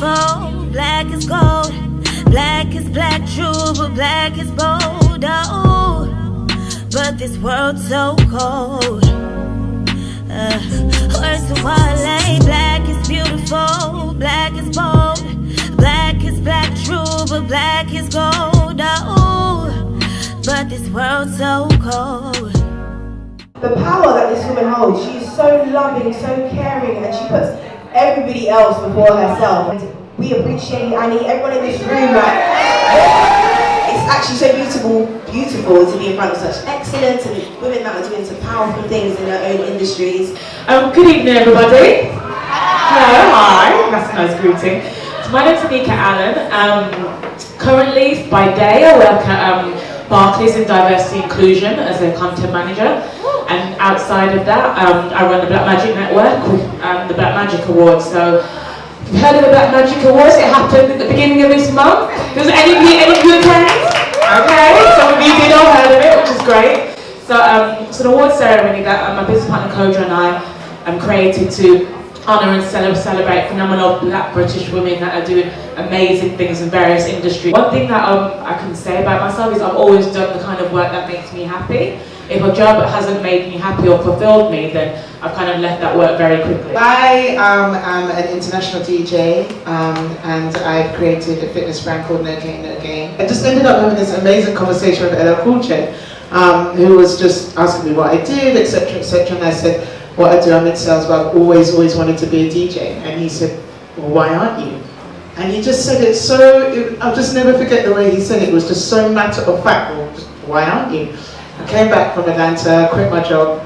beautiful, black is gold. Black is black, true, but black is bold. Oh, but this world's so cold. Words to Wale. Black is beautiful, black is bold. Black is black, true, but black is gold. Oh, but this world's so cold. The power that this woman holds, she's so loving, so caring, and she puts everybody else before herself. And we appreciate you, Annie, everyone in this room. It's actually so beautiful to be in front of such excellence and women that are doing some powerful things in their own industries. Good evening, everybody. Hello, hi. That's a nice greeting. So my name's Annika Allen. Currently, by day, I work at Barclays in Diversity Inclusion as a content manager. And outside of that, I run the Black Magic Network with the Black Magic Awards. So, if you've heard of the Black Magic Awards, it happened at the beginning of this month. Does any of you attend? Okay, some of you did all heard of it, which is great. So, the award ceremony that my business partner Koja and I created to honour and celebrate phenomenal Black British women that are doing amazing things in various industries. One thing that I can say about myself is I've always done the kind of work that makes me happy. If a job hasn't made me happy or fulfilled me, then I've kind of left that work very quickly. I am an international DJ and I've created a fitness brand called No Gain, No Gain. I just ended up having this amazing conversation with Ella Coolche, who was just asking me what I did, etc., etc. And I said, what I do, I'm in sales, but I've always wanted to be a DJ. And he said, well, why aren't you? And he just said it so, I'll just never forget the way he said it. It was just so matter of fact, well, why aren't you? I came back from Atlanta, quit my job,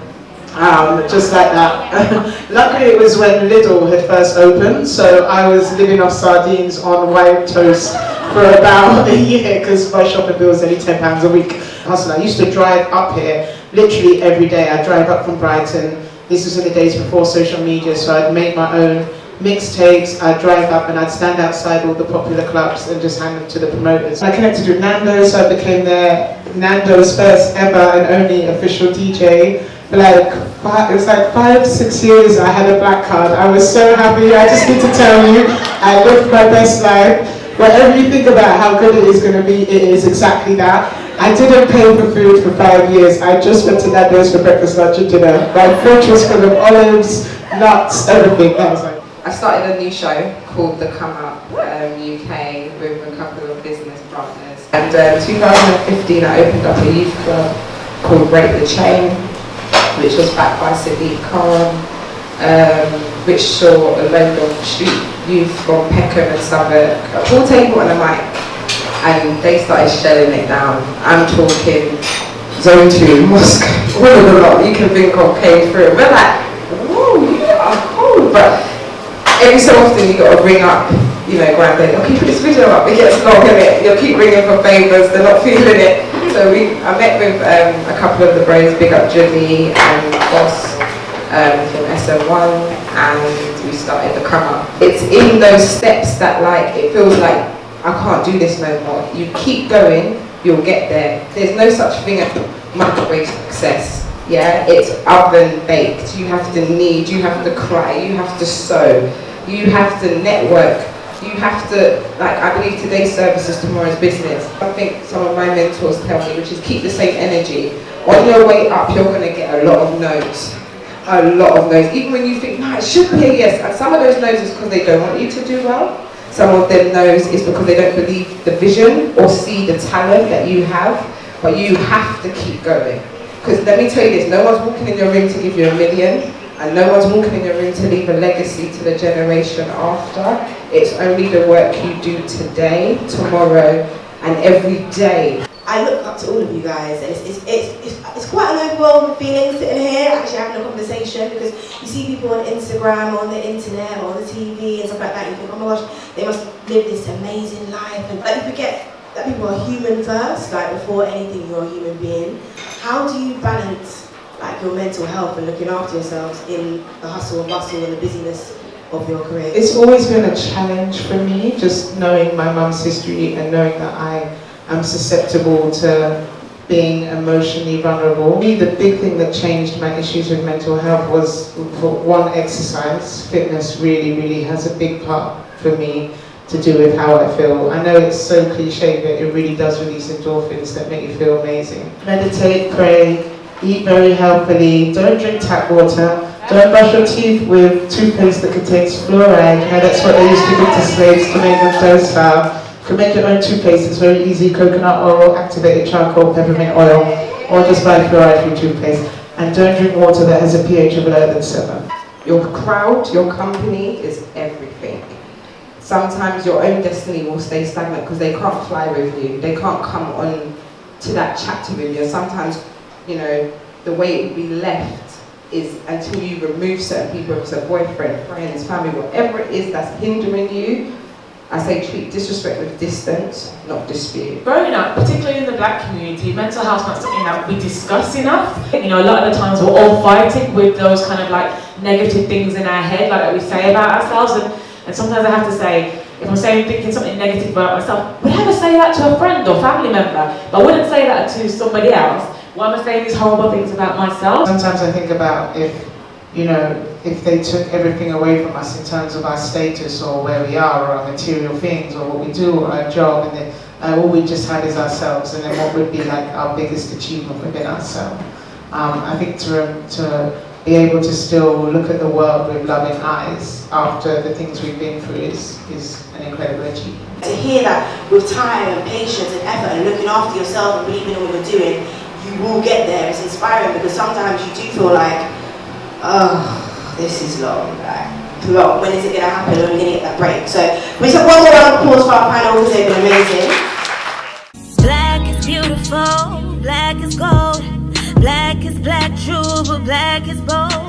just like that. Luckily it was when Lidl had first opened, so I was living off sardines on white toast for about a year because my shopping bill was only £10 a week. I used to drive up here literally every day. I'd drive up from Brighton. This was in the days before social media, so I'd make my own mixtapes. I'd drive up and I'd stand outside all the popular clubs and just hand them to the promoters. I connected with Nando's, so I became Nando's first ever and only official DJ. For it was like 5-6 years I had a black card. I was so happy. I just need to tell you, I lived my best life. Whatever you think about how good it is going to be, it is exactly that. I didn't pay for food for 5 years. I just went to Nando's for breakfast, lunch and dinner. My fridge was full of olives, nuts, everything. That was like. I started a new show called the Comeup UK with a couple of business partners. And 2015 I opened up a youth club called Break the Chain, which was backed by Sadiq Khan, which saw a load of street youth from Peckham and Southwark, a pool table and a mic, and they started shelling it down. I'm talking Zone 2, Mosque, all of the lot you can think of came through. We're like, whoa, you are cool, but every so often you got to bring up, you know, granddad, you'll keep this video up, it gets long in it, you'll keep ringing for favours, they're not feeling it. So I met with a couple of the bros, big up Judy and Boss from SM1, and we started the Comeup. It's in those steps that like, it feels like, I can't do this no more. You keep going, you'll get there. There's no such thing as microwave success. Yeah, it's oven baked. You have to knead, you have to cry, you have to sew, you have to network, you have to, like, I believe today's service is tomorrow's business. I think some of my mentors tell me, which is keep the same energy. On your way up, you're going to get a lot of no's. A lot of no's. Even when you think, no, it should be a yes. And some of those no's is because they don't want you to do well. Some of them no's is because they don't believe the vision or see the talent that you have. But you have to keep going. Because let me tell you this, no one's walking in your room to give you $1 million, and no one's walking in your room to leave a legacy to the generation after. It's only the work you do today, tomorrow, and every day. I look up to all of you guys, and it's quite an overwhelming feeling sitting here, actually having a conversation, because you see people on Instagram, or on the internet, or on the TV, and stuff like that, and you think, oh my gosh, they must live this amazing life, and like, you forget that people are human first, like before anything you're a human being. How do you balance like your mental health and looking after yourselves in the hustle and bustle and the busyness of your career? It's always been a challenge for me, just knowing my mum's history and knowing that I am susceptible to being emotionally vulnerable. The big thing that changed my issues with mental health was, for one, exercise. Fitness really has a big part for me. to do with how I feel. I know it's so cliche, but it really does release endorphins that make you feel amazing. Meditate, pray, eat very healthily, don't drink tap water, don't brush your teeth with toothpaste that contains fluoride. You know, that's what they used to give to slaves to make them docile. You can make your own toothpaste, it's very easy, coconut oil, activated charcoal, peppermint oil, or just buy fluoride-free toothpaste. And don't drink water that has a pH of lower than 7. Your crowd, your company is everything. Sometimes your own destiny will stay stagnant because they can't fly with you. They can't come on to that chapter with you. And sometimes, you know, the way it will be left is until you remove certain people, if it's a boyfriend, friends, family, whatever it is that's hindering you, I say treat disrespect with distance, not dispute. Growing up, particularly in the black community, mental health is not something that we discuss enough. You know, a lot of the times we're all fighting with those kind of like negative things in our head, like that we say about ourselves. And sometimes I have to say, if I'm thinking something negative about myself, would I ever say that to a friend or family member? But I wouldn't say that to somebody else. Why am I saying these horrible things about myself? Sometimes I think about if they took everything away from us in terms of our status or where we are or our material things or what we do or our job, and then all we just had is ourselves, and then what would be like our biggest achievement within ourselves. I think to be able to still look at the world with loving eyes after the things we've been through is an incredible achievement. To hear that with time and patience and effort and looking after yourself and believing in what you're doing, you will get there. It's inspiring because sometimes you do feel like, oh, this is long. Like, when is it going to happen? When are we going to get that break? So we took one more round of applause for our panel because they've been amazing. Black is beautiful, black is gold. Black is black, true, but black is bold.